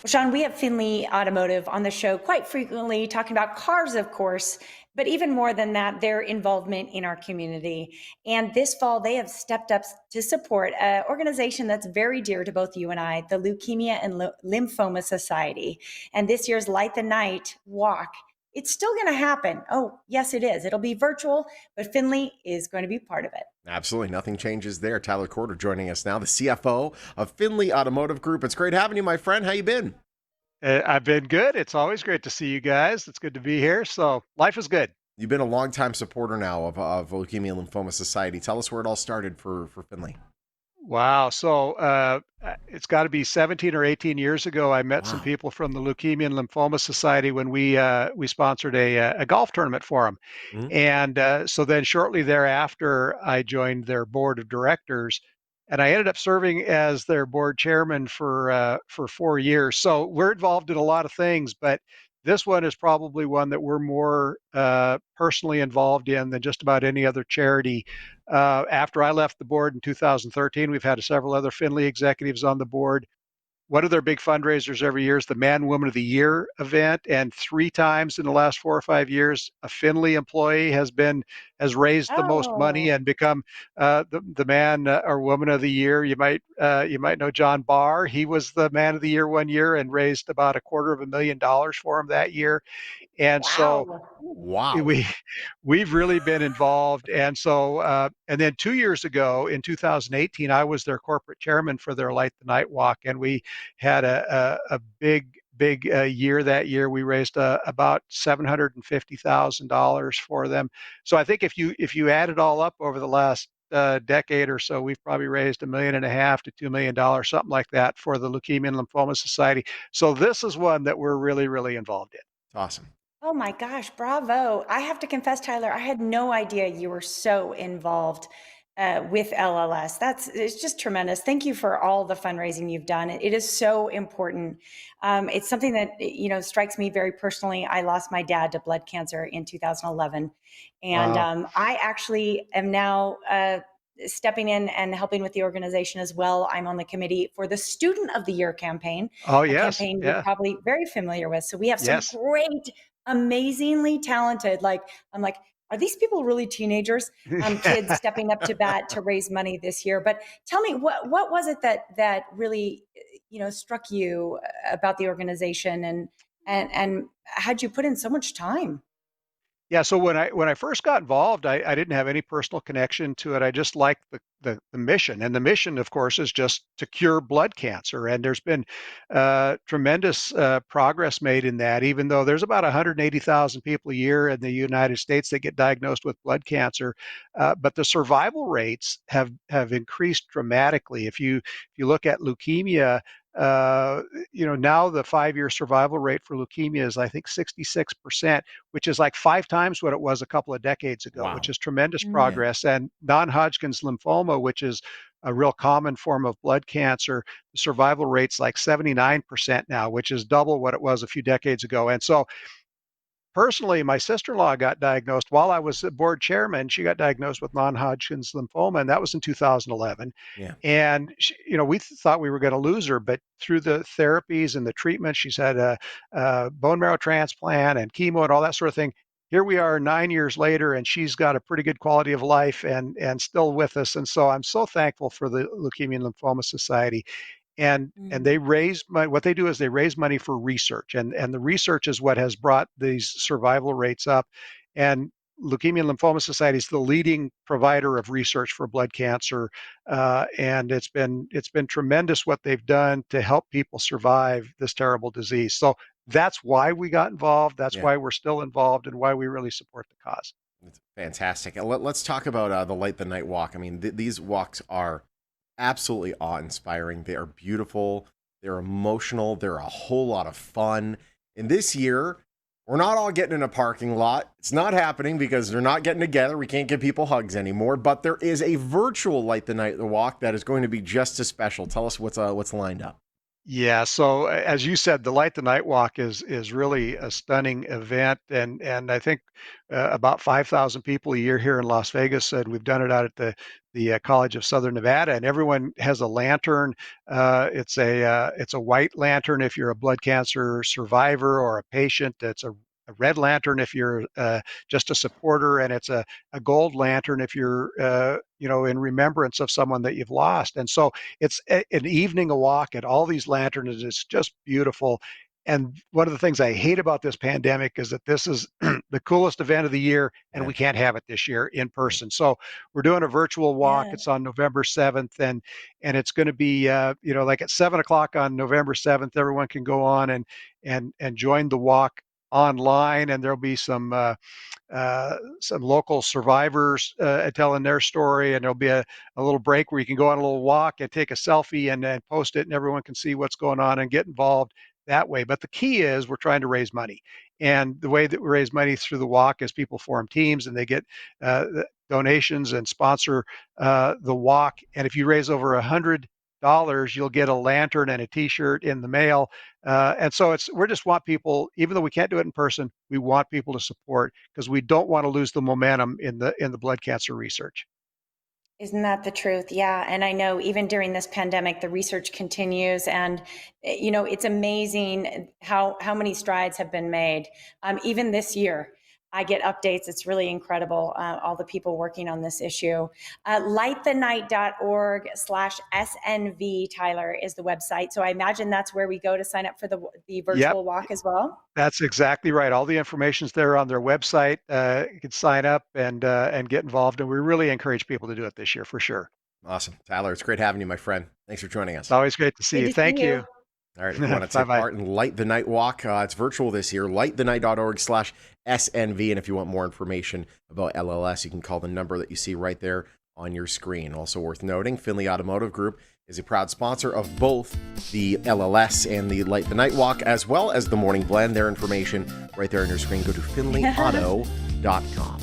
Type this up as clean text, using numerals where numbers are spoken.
Sean, we have Findlay Automotive on the show quite frequently, talking about cars, of course, but even more than that, their involvement in our community. And this fall, they have stepped up to support an organization that's very dear to both you and I, the Leukemia and Lymphoma Society. And this year's Light the Night walk, it's still going to happen. Oh, yes, it is. It'll be virtual, but Findlay is going to be part of it. Absolutely. Nothing changes there. Tyler Corder joining us now, the CFO of Findlay Automotive Group. It's great having you, my friend. How you been? I've been good. It's always great to see you guys. It's good to be here. So life is good. You've been a longtime supporter now of Leukemia and Lymphoma Society. Tell us where it all started for Findlay. Wow. It's got to be 17 or 18 years ago. I met some Wow. people from the Leukemia and Lymphoma Society when we sponsored a golf tournament for them. Mhm. So then shortly thereafter, I joined their board of directors, and I ended up serving as their board chairman for 4 years. So we're involved in a lot of things, but this one is probably one that we're more personally involved in than just about any other charity. After I left the board in 2013, we've had several other Findlay executives on the board. One of their big fundraisers every year is the Man Woman of the Year event, and 3 times in the last 4 or 5 years, a Findlay employee has raised the most money Oh, and become the man or woman of the year. You might know John Barr. He was the man of the year one year and raised about $250,000 for him that year. And so wow. Wow. we we've really been involved. And then 2 years ago in 2018, I was their corporate chairman for their Light the Night Walk, and we had a big year that year. We raised about $750,000 for them. So I think if you add it all up over the last decade or so, we've probably raised $1.5 to $2 million, something like that, for the Leukemia and Lymphoma Society. So this is one that we're really, really involved in. It's awesome. Oh my gosh, bravo. I have to confess, Tyler, I had no idea you were so involved with LLS. It's just tremendous. Thank you for all the fundraising you've done. It is so important. It's something that, strikes me very personally. I lost my dad to blood cancer in 2011. And Wow. I actually am now stepping in and helping with the organization as well. I'm on the committee for the Student of the Year campaign, Oh, a yes. campaign you're Yeah. probably very familiar with. So we have some Yes. great, amazingly talented, I'm like, are these people really teenagers? Kids stepping up to bat to raise money this year. But tell me, what was it that really, struck you about the organization, and had you put in so much time? Yeah, so when I first got involved, I didn't have any personal connection to it. I just liked the mission, and the mission, of course, is just to cure blood cancer. And there's been tremendous progress made in that. Even though there's about 180,000 people a year in the United States that get diagnosed with blood cancer, but the survival rates have increased dramatically. If you look at leukemia. Uh, now the 5-year survival rate for leukemia is, I think, 66%, which is like 5 times what it was a couple of decades ago, which Wow. is tremendous Yeah. progress. And non-Hodgkin's lymphoma, which is a real common form of blood cancer, the survival rate's like 79% now, which is double what it was a few decades ago. And so personally, my sister-in-law got diagnosed while I was the board chairman. She got diagnosed with non-Hodgkin's lymphoma, and that was in 2011. Yeah. And we thought we were going to lose her, but through the therapies and the treatment, she's had a bone marrow transplant and chemo and all that sort of thing. Here we are 9 years later, and she's got a pretty good quality of life and still with us. And so I'm so thankful for the Leukemia and Lymphoma Society, and they Mm. raise money. What they do is they raise money for research, and the research is what has brought these survival rates up. And Leukemia and Lymphoma Society is the leading provider of research for blood cancer, and it's been tremendous what they've done to help people survive this terrible disease. So that's why we got involved. That's Yeah. why we're still involved, and why we really support the cause. It's fantastic. And let's talk about the Light the Night Walk. I mean, these walks are absolutely awe-inspiring. They are beautiful. They're emotional. They're a whole lot of fun. And this year, we're not all getting in a parking lot. It's not happening because they're not getting together. We can't give people hugs anymore. But there is a virtual Light the Night Walk that is going to be just as special. Tell us what's lined up. Yeah, so as you said, the Light the Night Walk is really a stunning event, and I think about 5,000 people a year here in Las Vegas, and we've done it out at the the College of Southern Nevada, and everyone has a lantern. It's a white lantern if you're a blood cancer survivor or a patient. It's a red lantern if you're just a supporter, and it's a gold lantern if you're in remembrance of someone that you've lost. And so it's an evening a walk at all these lanterns. It's just beautiful. And one of the things I hate about this pandemic is that this is the coolest event of the year, and Yeah. we can't have it this year in person. So we're doing a virtual walk. Yeah. It's on November 7th, and it's going to be like at 7 o'clock on November 7th. Everyone can go on and join the walk online, and there'll be some local survivors telling their story, and there'll be a little break where you can go on a little walk and take a selfie and then post it, and everyone can see what's going on and get involved that way. But the key is we're trying to raise money, and the way that we raise money through the walk is people form teams and they get donations and sponsor the walk. And if you raise over $100, you'll get a lantern and a T-shirt in the mail. And so we just want people, even though we can't do it in person, we want people to support because we don't want to lose the momentum in the blood cancer research. Isn't that the truth? Yeah. And I know even during this pandemic, the research continues, and it's amazing how many strides have been made. Even this year, I get updates. It's really incredible. All the people working on this issue. Lightthenight.org/SNV, Tyler, is the website. So I imagine that's where we go to sign up for the Yep, virtual walk as well. that's exactly right. All the information's there on their website. You can sign up and get involved, and we really encourage people to do it this year for sure. Awesome. Tyler, it's great having you, my friend. Thanks for joining It's us. always great to see Good you. to see Thank you. you. All right, if you want to Bye take bye. part in Light the Night Walk, it's virtual this year, lightthenight.org/SNV. And if you want more information about LLS, you can call the number that you see right there on your screen. Also worth noting, Findlay Automotive Group is a proud sponsor of both the LLS and the Light the Night Walk, as well as the Morning Blend. Their information right there on your screen. Go to findlayauto.com.